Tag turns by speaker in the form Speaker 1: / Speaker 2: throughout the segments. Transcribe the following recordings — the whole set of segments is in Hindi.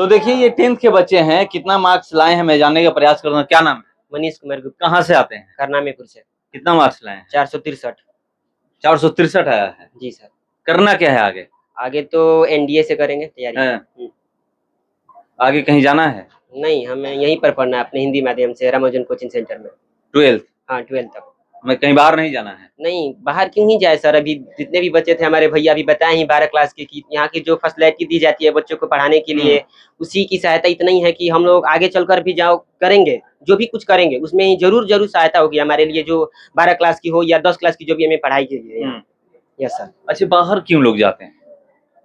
Speaker 1: तो देखिए ये 10th के बच्चे हैं, कितना मार्क्स लाए हैं मैं जानने का प्रयास करूंगा। क्या नाम है?
Speaker 2: मनीष कुमार गुप्ता।
Speaker 1: कहाँ से आते हैं?
Speaker 2: करनामीपुर से।
Speaker 1: कितना मार्क्स लाए हैं?
Speaker 2: 463।
Speaker 1: 463 आया है।
Speaker 2: जी सर।
Speaker 1: करना क्या है आगे?
Speaker 2: आगे तो एनडीए से करेंगे तैयारी।
Speaker 1: आगे कहीं जाना है?
Speaker 2: नहीं, हमें यहीं पर पढ़ना है अपने हिंदी माध्यम से रामानुजन कोचिंग सेंटर में।
Speaker 1: 12th?
Speaker 2: हाँ 12th तक।
Speaker 1: मैं कहीं बाहर नहीं जाना है?
Speaker 2: नहीं, बाहर क्यों ही जाए सर। अभी जितने भी बच्चे थे हमारे भैया अभी बताए ही 12 क्लास के कि यहाँ की जो फैसिलिटी दी जाती है बच्चों को पढ़ाने के लिए, उसी की सहायता इतना ही है कि हम लोग आगे चलकर भी जाओ करेंगे, जो भी कुछ करेंगे उसमें ही जरूर सहायता होगी हमारे लिए, जो 12 क्लास की हो या 10 क्लास की जो भी हमें पढ़ाई के लिए। Yes sir.
Speaker 1: अच्छा, बाहर क्यों लोग जाते हैं?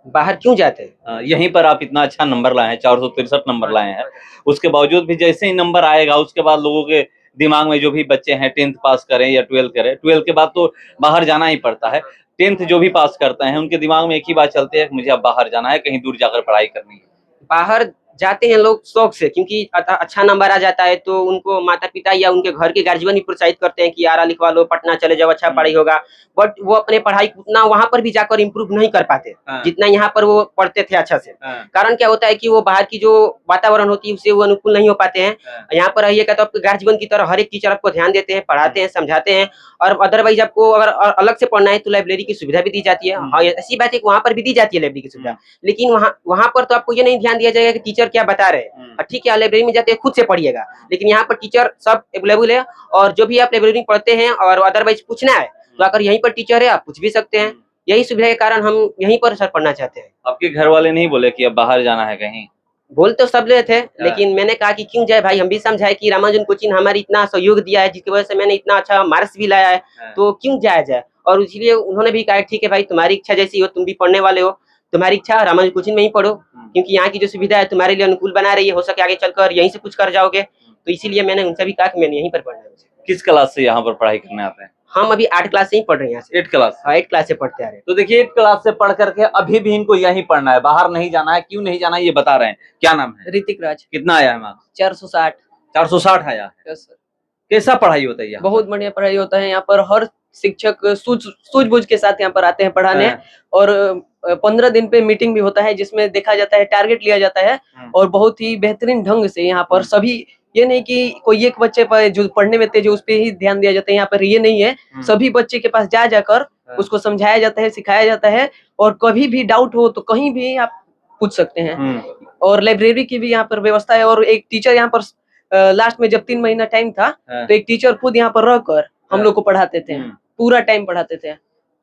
Speaker 2: बाहर क्यों जाते हैं?
Speaker 1: यहीं पर आप इतना अच्छा नंबर लाए हैं, 463 नंबर लाए हैं, उसके बावजूद भी जैसे ही नंबर आएगा उसके बाद लोगों के दिमाग में, जो भी बच्चे हैं 10th पास करें या 12th करें, 12th के बाद तो बाहर जाना ही पड़ता है। 10th जो भी पास करते हैं उनके दिमाग में एक ही बात चलती है कि मुझे अब बाहर जाना है, कहीं दूर जाकर पढ़ाई करनी है।
Speaker 2: बाहर जाते हैं लोग शौक से, क्योंकि अच्छा नंबर आ जाता है तो उनको माता पिता या उनके घर के गार्जियन भी प्रोत्साहित करते हैं कि आरा लिखवा लो, पटना चले जाओ, अच्छा पढ़ाई होगा। बट वो अपने पढ़ाई उतना वहां पर भी जाकर इम्प्रूव नहीं कर पाते जितना यहाँ पर वो पढ़ते थे अच्छा से। कारण क्या होता है कि वो बाहर की जो वातावरण होती है उससे वो अनुकूल नहीं हो पाते हैं। यहाँ पर रहिएगा तो आपके गार्जियन की तरह हर एक टीचर आपको ध्यान देते हैं, पढ़ाते हैं, समझाते हैं। और अदरवाइज आपको अगर अलग से पढ़ना है तो लाइब्रेरी की सुविधा भी दी जाती है। हाँ ऐसी बात है वहाँ पर भी दी जाती है लाइब्रेरी की सुविधा, लेकिन वहाँ पर तो आपको ये नहीं ध्यान दिया जाएगा कि टीचर क्या बता रहे हैं। ठीक है, लाइब्रेरी में जाते हैं खुद से पढ़िएगा, लेकिन यहाँ पर टीचर सब अवेलेबल है। और जो भी आप लाइब्रेरी में पढ़ते हैं और अदरवाइज पूछना है तो अगर यहीं पर टीचर है आप पूछ भी सकते हैं। यही सुविधा के कारण हम यहीं पर सर पढ़ना चाहते हैं।
Speaker 1: आपके घर वाले नहीं बोले कि अब बाहर जाना है कहीं?
Speaker 2: बोल तो सब रहे थे, लेकिन मैंने कहा कि क्यों जाए भाई, हम भी समझाए कि रामानुजन कोचिंग हमारी इतना सहयोग दिया है जिसकी वजह से मैंने इतना अच्छा मार्क्स भी लाया है, तो क्यों जाया जाए। और इसलिए उन्होंने भी कहा ठीक है भाई, तुम्हारी इच्छा जैसी हो, तुम भी पढ़ने वाले हो, तुम्हारी इच्छा रामानुजन कोचिंग में ही पढ़ो, क्योंकि यहाँ की जो सुविधा है तुम्हारे लिए अनुकूल बना रही है, हो सके आगे चलकर यहीं से कुछ कर जाओगे। तो इसीलिए मैंने उनसे भी कहा कि मैंने यहीं पर पढ़ना है।
Speaker 1: किस क्लास से यहाँ पर पढ़ाई करने आते हैं?
Speaker 2: हम अभी 8 क्लास से ही पढ़ रहे हैं यहाँ से।
Speaker 1: 8 क्लास?
Speaker 2: हाँ 8 क्लास से पढ़ते आ रहे हैं।
Speaker 1: तो देखिए 8 क्लास से पढ़ करके अभी भी इनको यहीं पढ़ना है, बाहर नहीं जाना है। क्यों नहीं जाना है ये बता रहे हैं। क्या नाम है?
Speaker 2: ऋतिक राज।
Speaker 1: कितना आया है मार्क्स?
Speaker 2: 460।
Speaker 1: 460 आया है।
Speaker 2: Yes sir.
Speaker 1: कैसा पढ़ाई होता है यहाँ?
Speaker 2: बहुत बढ़िया पढ़ाई होता है यहाँ पर। हर शिक्षक सूझबूझ के साथ यहाँ पर आते हैं पढ़ाने। और 15 दिन पे मीटिंग भी होता है जिसमें देखा जाता है, टारगेट लिया जाता है। और बहुत ही बेहतरीन ढंग से यहाँ पर सभी, ये नहीं कि कोई एक बच्चे पर जो पढ़ने में तेज है उस पर ही ध्यान दिया जाता है, यहाँ पर ये नहीं है। सभी बच्चे के पास जाकर उसको समझाया जाता है, सिखाया जाता है। और कभी भी डाउट हो तो कहीं भी आप पूछ सकते हैं। और लाइब्रेरी की भी यहाँ पर व्यवस्था है। और एक टीचर यहाँ पर लास्ट में जब 3 महीना टाइम था तो एक टीचर खुद यहाँ पर रहकर हम लोग को पढ़ाते थे, पूरा टाइम पढ़ाते थे,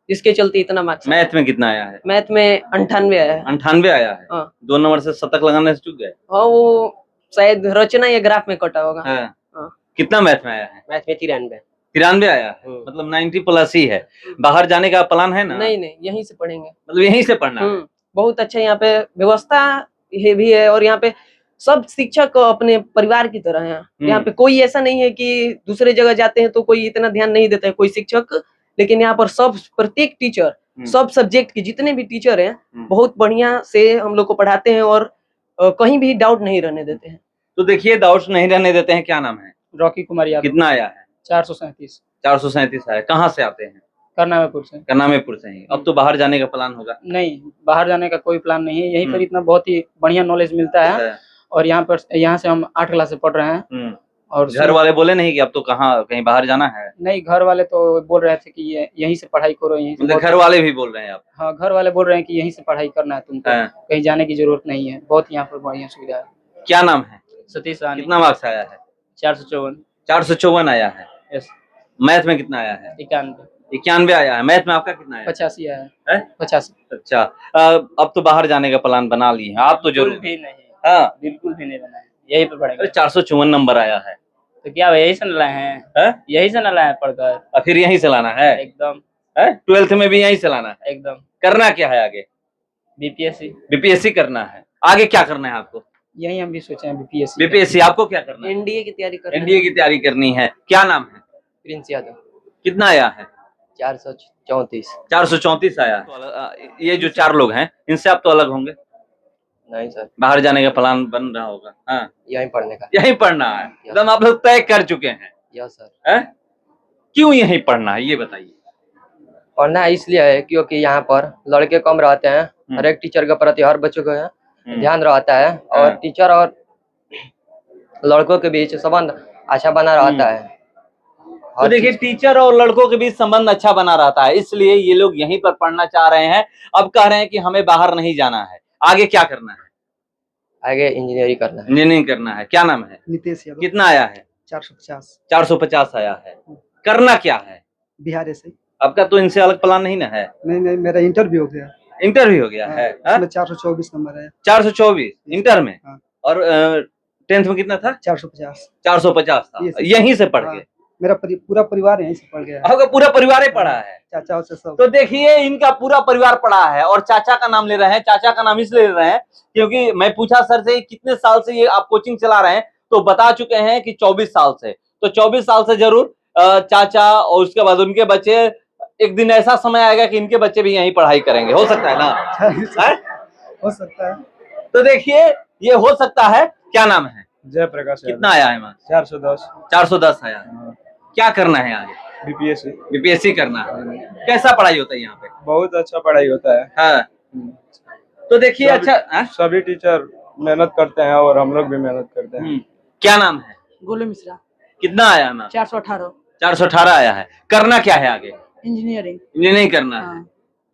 Speaker 2: जिसके चलते इतना मार्क्स।
Speaker 1: मैथ में कितना आया है?
Speaker 2: मैथ में 98 आया है।
Speaker 1: 98 आया है?
Speaker 2: हाँ।
Speaker 1: 2 नंबर से शतक लगाने से चूक गए?
Speaker 2: हाँ वो शायद रचना या ग्राफ में कटा होगा।
Speaker 1: हाँ। कितना मैथ में आया है?
Speaker 2: मैथ में 93।
Speaker 1: 93 आया है, मतलब 90 प्लस ही है। बाहर जाने का प्लान है ना?
Speaker 2: नहीं नहीं, यहीं से पढ़ेंगे।
Speaker 1: मतलब यहीं से पढ़ना है?
Speaker 2: बहुत अच्छा यहाँ पे व्यवस्था भी है। और यहाँ पे सब शिक्षक अपने परिवार की तरह है। यहाँ पे कोई ऐसा नहीं है कि दूसरे जगह जाते हैं तो कोई इतना ध्यान नहीं देता है कोई शिक्षक, लेकिन यहाँ पर सब प्रत्येक टीचर सब सब्जेक्ट के जितने भी टीचर हैं बहुत बढ़िया से हम लोग को पढ़ाते हैं और कहीं भी डाउट नहीं रहने देते हैं।
Speaker 1: तो देखिए डाउट्स नहीं रहने देते हैं। क्या नाम है?
Speaker 2: रॉकी कुमार यादव।
Speaker 1: कितना आया है?
Speaker 2: 437।
Speaker 1: 437 आया। कहाँ से आते हैं?
Speaker 2: करनामीपुर से।
Speaker 1: करनामीपुर से ही। अब तो बाहर जाने का प्लान होगा?
Speaker 2: नहीं, बाहर जाने का कोई प्लान नहीं है। यहीं पर इतना बहुत ही बढ़िया नॉलेज मिलता है। और यहाँ से हम 8 क्लास से पढ़ रहे हैं। और
Speaker 1: घर वाले बोले नहीं कि अब तो कहीं बाहर जाना है?
Speaker 2: नहीं, घर वाले तो बोल रहे थे कि यहीं से पढ़ाई करो, यहीं से।
Speaker 1: घर वाले भी बोल रहे हैं आप?
Speaker 2: हाँ, घर वाले बोल रहे हैं कि यहीं से पढ़ाई करना है तुमको, कहीं जाने की जरूरत नहीं है। बहुत यहाँ पर बढ़िया सुविधा है।
Speaker 1: क्या नाम है?
Speaker 2: सतीश रानी।
Speaker 1: कितना मार्क्स आया है?
Speaker 2: 454।
Speaker 1: 454 आया है।
Speaker 2: यस।
Speaker 1: मैथ में कितना आया है?
Speaker 2: 91।
Speaker 1: 91 आया है। मैथ में आपका कितना आया?
Speaker 2: 85 आया है। 85।
Speaker 1: अच्छा, अब तो बाहर जाने का प्लान बना लिए आप तो जरूर?
Speaker 2: भी नहीं।
Speaker 1: हाँ
Speaker 2: बिल्कुल भी नहीं बना है, यही पर पढ़ेंगे।
Speaker 1: 454 नंबर आया है
Speaker 2: तो क्या यही से न लाए हैं? यही से न लाए हैं पढ़कर?
Speaker 1: और फिर यहीं से लाना है?
Speaker 2: एकदम।
Speaker 1: 12th में भी यहीं से लाना है?
Speaker 2: एकदम।
Speaker 1: करना क्या है आगे?
Speaker 2: बीपीएससी।
Speaker 1: बीपीएससी करना है। आगे क्या करना है आपको?
Speaker 2: यही हम भी सोचे हैं बीपीएससी।
Speaker 1: बीपीएससी आपको क्या करना है?
Speaker 2: एनडीए की तैयारी करनी है।
Speaker 1: एनडीए की तैयारी करनी है। क्या नाम है?
Speaker 2: प्रिंस यादव।
Speaker 1: कितना आया है?
Speaker 2: 434।
Speaker 1: 434 आया है। तो ये जो 4 लोग हैं इनसे आप तो अलग होंगे?
Speaker 2: नहीं सर,
Speaker 1: बाहर जाने का प्लान बन रहा होगा? हाँ,
Speaker 2: यहीं पढ़ने का।
Speaker 1: यहीं पढ़ना है एकदम, आप लोग तय कर चुके हैं?
Speaker 2: Yes sir.
Speaker 1: क्यों यहीं पढ़ना है ये बताइए?
Speaker 2: पढ़ना इसलिए है क्योंकि यहाँ पर लड़के कम रहते हैं, हर एक टीचर के प्रति हर बच्चों को है,
Speaker 3: ध्यान रहता है और
Speaker 1: हाँ।
Speaker 3: टीचर और लड़कों के बीच संबंध अच्छा बना रहता है।
Speaker 1: तो देखिए टीचर और लड़कों के बीच संबंध अच्छा बना रहता है, इसलिए ये लोग यहीं पर पढ़ना चाह रहे हैं। अब कह रहे हैं कि हमें बाहर नहीं जाना है, आगे क्या करना है?
Speaker 3: आगे इंजीनियरिंग करना है।
Speaker 1: इंजीनियरिंग करना है। क्या नाम है?
Speaker 4: नितेश यादव।
Speaker 1: कितना आया है?
Speaker 4: 450।
Speaker 1: 450 आया है। करना क्या है?
Speaker 4: बिहार से।
Speaker 1: आपका तो इनसे अलग प्लान नहीं ना है?
Speaker 4: नहीं, मेरा इंटरव्यू हो गया।
Speaker 1: इंटरव्यू हो गया है?
Speaker 4: इसमें 424 नंबर है।
Speaker 1: 424 इंटर में?
Speaker 4: हाँ।
Speaker 1: और 10th में कितना था?
Speaker 4: 450।
Speaker 1: 450 था। यहीं से पढ़ गए?
Speaker 4: मेरा पूरा परिवार यहीं से पढ़ गया है।
Speaker 1: आपका पूरा परिवार ही पढ़ा है?
Speaker 4: चाचा से सब।
Speaker 1: तो देखिए इनका पूरा परिवार पढ़ा है और चाचा का नाम ले रहे हैं। चाचा का नाम इसलिए ले रहे हैं क्योंकि मैं पूछा सर से कितने साल से ये आप कोचिंग चला रहे हैं, तो बता चुके हैं कि 24 साल से। तो 24 साल से जरूर चाचा और उसके बाद उनके बच्चे, एक दिन ऐसा समय आएगा कि इनके बच्चे भी यहीं पढ़ाई करेंगे, हो सकता है ना?
Speaker 4: हो सकता है।
Speaker 1: तो देखिए ये हो सकता है। क्या नाम है?
Speaker 5: जयप्रकाश।
Speaker 1: कितना आया है मार्क्स?
Speaker 5: 410।
Speaker 1: 410 आया है। क्या करना है आगे?
Speaker 5: बीपीएससी।
Speaker 1: बीपीएससी करना है। कैसा पढ़ाई होता है यहाँ पे?
Speaker 5: बहुत अच्छा पढ़ाई होता है।
Speaker 1: हाँ। तो देखिए अच्छा
Speaker 5: सभी टीचर मेहनत करते हैं और हम लोग भी मेहनत करते हैं।
Speaker 1: क्या नाम है?
Speaker 6: गोलू मिश्रा।
Speaker 1: कितना आया है?
Speaker 6: 418।
Speaker 1: 418 आया है। करना क्या है आगे?
Speaker 6: इंजीनियरिंग।
Speaker 1: इंजीनियरिंग करना है।
Speaker 6: हाँ।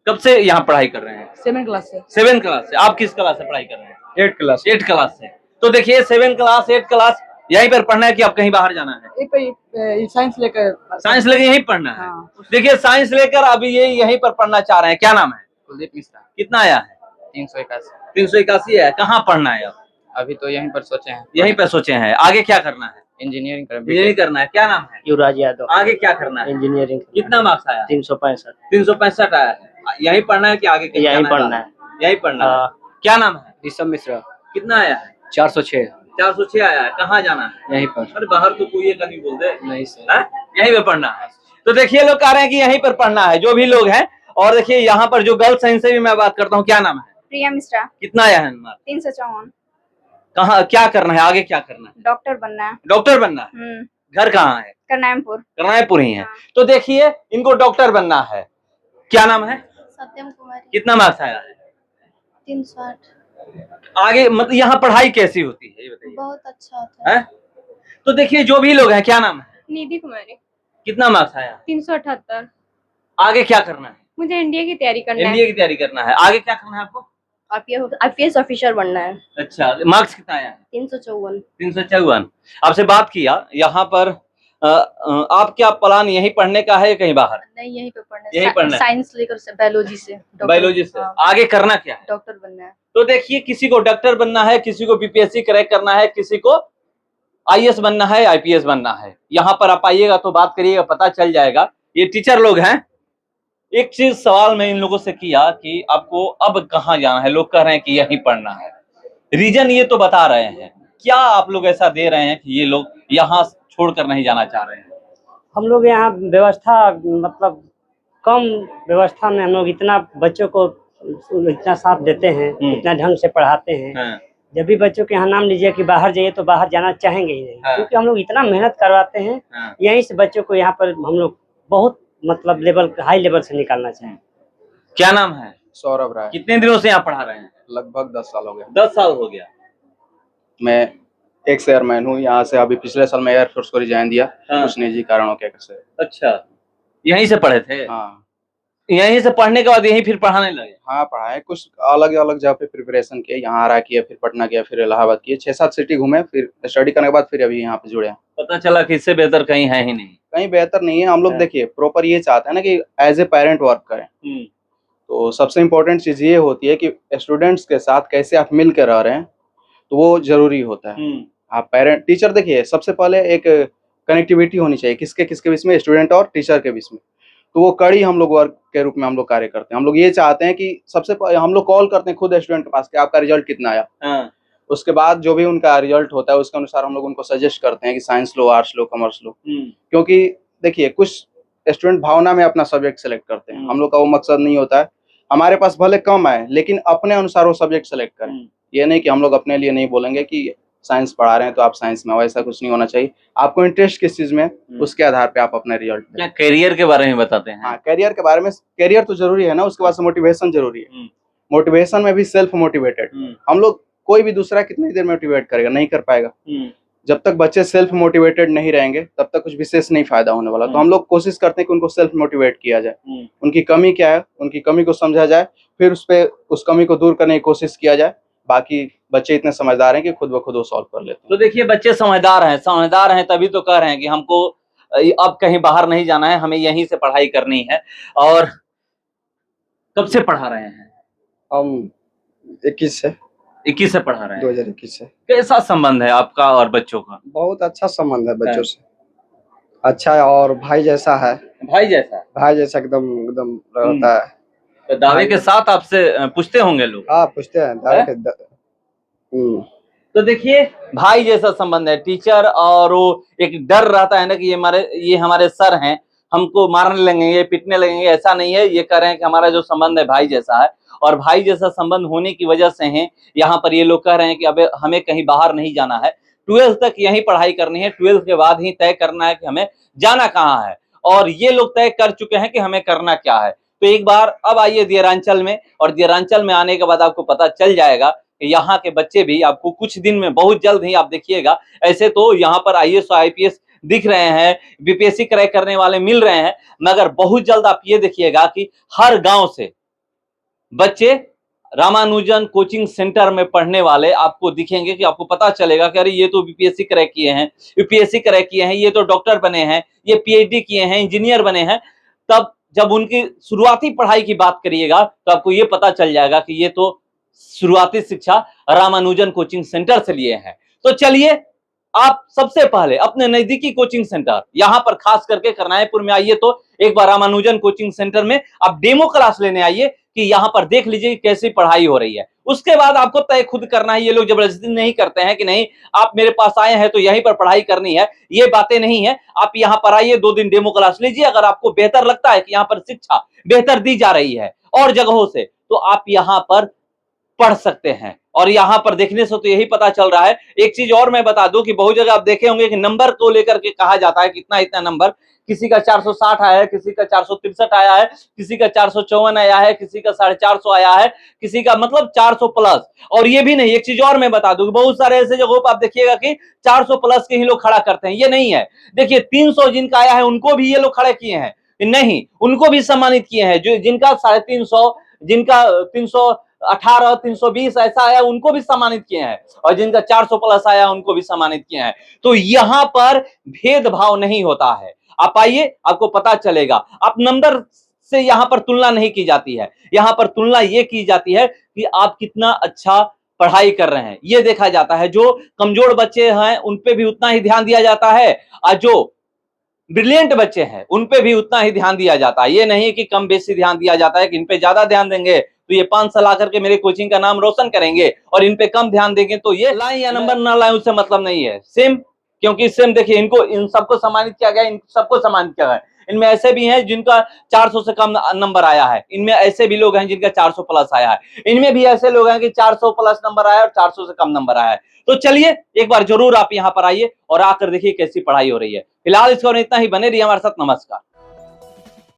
Speaker 1: कब से यहाँ पढ़ाई कर रहे हैं?
Speaker 6: 7 क्लास से।
Speaker 1: 7 क्लास से। आप किस क्लास से पढ़ाई कर रहे हैं?
Speaker 5: 8 क्लास।
Speaker 1: 8 क्लास से। तो देखिए 7 क्लास 8 क्लास यहीं पर पढ़ना है कि आप कहीं बाहर जाना है?
Speaker 6: साइंस लेकर।
Speaker 1: साइंस लेकर यहीं पढ़ना है।
Speaker 6: हाँ।
Speaker 1: देखिए साइंस लेकर अभी ये यहीं पर पढ़ना चाह रहे हैं। क्या नाम है?
Speaker 7: कुलदीप मिश्रा।
Speaker 1: कितना आया है?
Speaker 7: 381।
Speaker 1: 381 है। कहाँ पढ़ना है आप?
Speaker 7: अभी तो यहीं पर सोचे हैं।
Speaker 1: यहीं पर सोचे हैं। आगे क्या करना है?
Speaker 7: इंजीनियरिंग करें।
Speaker 1: इंजीनियरिंग करना है। क्या नाम है?
Speaker 3: युवराज यादव।
Speaker 1: आगे क्या करना है?
Speaker 3: इंजीनियरिंग।
Speaker 1: कितना मार्क्स आया?
Speaker 3: 365।
Speaker 1: 365 आया है। यहीं पढ़ना है कि आगे कहीं
Speaker 3: यहीं
Speaker 1: जाना
Speaker 3: पढ़ना है।
Speaker 1: यहीं पढ़ना है। क्या नाम है?
Speaker 3: ऋषभ मिश्रा।
Speaker 1: कितना आया है?
Speaker 3: 406।
Speaker 1: 406 आया है। कहाँ जाना है?
Speaker 3: यहीं पर।
Speaker 1: अरे बाहर तो कोई एक नहीं बोल दे।
Speaker 3: नहीं सर।
Speaker 1: हाँ? यहीं पे पढ़ना है। तो देखिए लोग कह रहे हैं कि यहीं पर पढ़ना है, जो भी लोग हैं। और देखिए यहाँ पर जो गर्ल्स हैं इनसे भी मैं बात करता हूँ। क्या नाम है?
Speaker 8: प्रिया मिश्रा।
Speaker 1: कितना आया है नंबर?
Speaker 8: 354।
Speaker 1: कहाँ क्या करना है? आगे क्या करना है?
Speaker 8: डॉक्टर बनना है।
Speaker 1: डॉक्टर बनना है। घर कहाँ है?
Speaker 8: करनामपुर।
Speaker 1: करनायपुर ही है।
Speaker 8: हाँ।
Speaker 1: तो देखिए इनको डॉक्टर बनना है। क्या नाम है?
Speaker 8: सत्यम कुमारी।
Speaker 1: कितना मार्क्स आया है?
Speaker 8: 308।
Speaker 1: आगे मतलब यहाँ पढ़ाई कैसी होती है ये बताइए।
Speaker 8: बहुत अच्छा होता है।
Speaker 1: हैं? तो देखिए जो भी लोग हैं। क्या नाम है?
Speaker 8: निधि कुमारी।
Speaker 1: कितना मार्क्स आया?
Speaker 8: 378।
Speaker 1: आगे क्या करना है?
Speaker 8: मुझे एनडीए की तैयारी करना
Speaker 1: एनडीए की तैयारी करना है। आगे क्या करना है आपको?
Speaker 8: है। आईपीएस ऑफिसर बनना है।
Speaker 1: अच्छा मार्क्स कितना आया?
Speaker 8: 354।
Speaker 1: 354। आपसे बात किया यहाँ पर आप क्या प्लान यहीं पढ़ने का है या कहीं बाहर?
Speaker 8: नहीं, यहीं पे पढ़ना
Speaker 1: यहीं पढ़ना है।
Speaker 8: साइंस लेकर से बायोलॉजी से।
Speaker 1: बायोलॉजी से। आगे करना क्या है?
Speaker 8: डॉक्टर बनना है।
Speaker 1: तो देखिए किसी को डॉक्टर बनना है, किसी को बीपीएससी क्रैक करना है, किसी को आईएएस बनना है, आईपीएस बनना है। यहाँ पर आप आइएगा तो बात करिएगा, पता चल जाएगा। ये टीचर लोग हैं। एक चीज सवाल मैं इन लोगों से किया कि आपको अब कहाँ जाना है? लोग कह रहे हैं कि यहीं पढ़ना है। रीजन ये तो बता रहे हैं। क्या आप लोग ऐसा दे रहे हैं कि ये लोग यहाँ छोड़कर नहीं जाना चाह रहे हैं?
Speaker 9: हम लोग यहाँ व्यवस्था मतलब कम व्यवस्था में हम लोग इतना बच्चों को इतना साथ देते हैं, इतना ढंग से पढ़ाते हैं।
Speaker 1: हाँ।
Speaker 9: जब भी बच्चों के यहाँ नाम लीजिए कि बाहर जाइए तो बाहर जाना चाहेंगे ही नहीं।
Speaker 1: हाँ।
Speaker 9: क्योंकि हम लोग इतना मेहनत करवाते हैं।
Speaker 1: हाँ।
Speaker 9: यहीं से बच्चों को यहाँ पर हम लोग बहुत मतलब लेवल हाई लेवल से निकालना चाहें।
Speaker 1: क्या नाम है?
Speaker 5: सौरभ राय।
Speaker 1: कितने दिनों से यहाँ पढ़ा रहे हैं?
Speaker 5: लगभग 10 साल हो गया।
Speaker 1: 10 साल हो गया।
Speaker 5: मैं एक्स एयरमैन हूँ यहाँ से। अभी पिछले साल मैं एयरफोर्स को रिजाइन दिया।
Speaker 1: हाँ।
Speaker 5: कुछ निजी कारणों के वजह से।
Speaker 1: अच्छा यहीं से पढ़े थे?
Speaker 5: हाँ।
Speaker 1: यहीं से पढ़ने के बाद यहीं फिर पढ़ाने लगे?
Speaker 5: हाँ पढ़ाए। कुछ अलग अलग जगह पे प्रिपरेशन किए। यहाँ आरा किया, फिर पटना किया, फिर इलाहाबाद किए। 6-7 सिटी घूमे, फिर स्टडी करने के बाद फिर अभी यहाँ पे जुड़े हैं।
Speaker 1: पता चला कि इससे बेहतर कहीं है ही नहीं।
Speaker 5: कहीं बेहतर नहीं है। हम लोग देखिए प्रॉपर ये चाहते हैं ना कि एज ए पेरेंट वर्क करें। तो सबसे इम्पोर्टेंट चीज ये होती है कि स्टूडेंट्स के साथ कैसे आप मिल कर रह रहे हैं, तो वो जरूरी होता है। आप पेरेंट टीचर देखिए सबसे पहले एक कनेक्टिविटी होनी चाहिए किसके किसके बीच में, स्टूडेंट और टीचर के बीच में। तो वो कड़ी हम लोग वर्क के रूप में हम लोग कार्य करते हैं। हम लोग ये चाहते हैं कि सबसे हम लोग कॉल करते हैं खुद स्टूडेंट के पास कि आपका रिजल्ट कितना आया।
Speaker 1: हाँ।
Speaker 5: उसके बाद जो भी उनका रिजल्ट होता है उसके अनुसार हम लोग उनको सजेस्ट करते हैं कि साइंस लो, आर्ट्स लो, कॉमर्स लो। क्योंकि देखिए कुछ स्टूडेंट भावना में अपना सब्जेक्ट सेलेक्ट करते हैं। हम लोग का वो मकसद नहीं होता है। हमारे पास भले कम आए लेकिन अपने अनुसार वो सब्जेक्ट सेलेक्ट करें। ये नहीं कि हम लोग अपने लिए नहीं बोलेंगे कि साइंस पढ़ा रहे हैं तो आप साइंस में, वैसा कुछ नहीं होना चाहिए। आपको इंटरेस्ट किस चीज में, उसके आधार पे आप अपना रिजल्ट दें।
Speaker 1: क्या करियर के बारे में बताते हैं?
Speaker 5: हाँ करियर के बारे में, करियर तो जरूरी है ना, उसके बाद से मोटिवेशन जरूरी है। मोटिवेशन में भी सेल्फ मोटिवेटेड। हम लोग कोई भी दूसरा कितनी देर मोटिवेट करेगा, नहीं कर पाएगा। जब तक बच्चे सेल्फ मोटिवेटेड नहीं रहेंगे तब तक कुछ विशेष नहीं फायदा होने वाला। तो हम लोग कोशिश करते हैं कि उनको सेल्फ मोटिवेट किया जाए, उनकी कमी क्या है, उनकी कमी को समझा जाए, फिर उस कमी को दूर करने की कोशिश किया जाए। बाकी बच्चे इतने समझदार हैं कि खुद ब खुद वो सॉल्व कर लेते हैं।
Speaker 1: तो देखिए बच्चे समझदार हैं तभी तो कह रहे हैं कि हमको अब कहीं बाहर नहीं जाना है, हमें यहीं से पढ़ाई करनी है। और कब से पढ़ा रहे हैं?
Speaker 6: हम 21 से
Speaker 1: 21 से पढ़ा रहे हैं।
Speaker 6: 2021 से।
Speaker 1: कैसा संबंध है आपका और बच्चों का?
Speaker 6: बहुत अच्छा संबंध है बच्चों से, अच्छा है और भाई जैसा है।
Speaker 1: भाई जैसा
Speaker 6: एकदम एकदम रहता है।
Speaker 1: तो दावे के साथ आपसे पूछते होंगे लोग?
Speaker 6: हाँ पूछते हैं दावे के
Speaker 1: तो देखिए भाई जैसा संबंध है, टीचर और वो एक डर रहता है ना कि ये हमारे सर हैं, हमको मारने लगेंगे, पिटने लगेंगे, ऐसा नहीं है। ये कह रहे हैं कि हमारा जो संबंध है भाई जैसा है, और भाई जैसा संबंध होने की वजह से है यहाँ पर ये लोग कह रहे हैं कि अब हमें कहीं बाहर नहीं जाना है, 12th तक यहीं पढ़ाई करनी है, 12th के बाद ही तय करना है कि हमें जाना कहाँ है। और ये लोग तय कर चुके हैं कि हमें करना क्या है। तो एक बार अब आइए दियरांचल में, और दियरांचल में आने के बाद आपको पता चल जाएगा कि यहाँ के बच्चे भी आपको कुछ दिन में, बहुत जल्द ही आप देखिएगा। ऐसे तो यहाँ पर IAS और IPS दिख रहे हैं, BPSC क्रैक करने वाले मिल रहे हैं, मगर बहुत जल्द आप ये देखिएगा कि हर गांव से बच्चे रामानुजन कोचिंग सेंटर में पढ़ने वाले आपको दिखेंगे। कि आपको पता चलेगा कि अरे ये तो BPSC क्रैक किए हैं, UPSC क्रैक किए हैं, ये तो डॉक्टर बने हैं, ये PhD किए हैं, इंजीनियर बने हैं। तब जब उनकी शुरुआती पढ़ाई की बात करिएगा तो आपको ये पता चल जाएगा कि ये तो शुरुआती शिक्षा रामानुजन कोचिंग सेंटर से लिए हैं। तो चलिए आप सबसे पहले अपने नजदीकी कोचिंग सेंटर, यहाँ पर खास करके करनायपुर में आइए तो एक बार रामानुजन कोचिंग सेंटर में आप डेमो क्लास लेने आइए कि यहाँ पर देख लीजिए कैसी पढ़ाई हो रही है। उसके बाद आपको तय खुद करना है। ये लोग जबरदस्ती नहीं करते हैं कि नहीं आप मेरे पास आए हैं तो यहीं पर पढ़ाई करनी है, ये बातें नहीं है। आप यहाँ पर आइए, 2 दिन डेमो क्लास लीजिए। अगर आपको बेहतर लगता है कि यहाँ पर शिक्षा बेहतर दी जा रही है और जगहों से, तो आप यहाँ पर पढ़ सकते हैं। और यहाँ पर देखने से तो यही पता चल रहा है। एक चीज और मैं बता दूं कि बहुत जगह आप देखे होंगे कि नंबर को लेकर के कहा जाता है कितना इतना नंबर, किसी का 460 आया है, किसी का 463 आया है, किसी का 454 आया है, किसी का 450 आया है, किसी का मतलब 400 प्लस। और ये भी नहीं, एक चीज और मैं बता दूं कि बहुत सारे ऐसे जगहों पर आप देखिएगा कि 400 प्लस के ही लोग खड़ा करते हैं। ये नहीं है। देखिए 300 जिनका आया है उनको भी ये लोग खड़े किए हैं, नहीं उनको भी सम्मानित किए हैं। जो जिनका 350, जिनका 318, 320 ऐसा आया उनको भी सम्मानित किए हैं, और जिनका 400 प्लस आया उनको भी सम्मानित किए हैं। तो यहाँ पर भेदभाव नहीं होता है। आप आइए, आपको पता चलेगा। आप नंबर से यहाँ पर तुलना नहीं की जाती है, यहाँ पर तुलना ये की जाती है कि आप कितना अच्छा पढ़ाई कर रहे हैं, ये देखा जाता है। जो कमजोर बच्चे हैं उन पे भी उतना ही ध्यान दिया जाता है, और जो ब्रिलियंट बच्चे हैं उन पे भी उतना ही ध्यान दिया जाता है। ये नहीं कि कम बेसी ध्यान दिया जाता है कि इन पे ज्यादा ध्यान देंगे तो ये 5 साल आकर के मेरे कोचिंग का नाम रोशन करेंगे, और इन पे कम ध्यान देंगे तो ये लाएं या नंबर ना लाएं उससे मतलब नहीं है। सेम, क्योंकि सेम देखिए इनको, इन सबको सम्मानित किया गया, इन सबको सम्मानित किया गया। इनमें ऐसे भी हैं जिनका 400 से कम नंबर आया है, इनमें ऐसे भी लोग हैं जिनका 400 प्लस आया है, इनमें भी ऐसे लोग हैं कि 400 प्लस नंबर आया और 400 से कम नंबर आया है। तो चलिए एक बार जरूर आप यहाँ पर आइए और आकर देखिए कैसी पढ़ाई हो रही है। फिलहाल इस खबर में इतना ही, बने रहिए हमारे साथ। नमस्कार।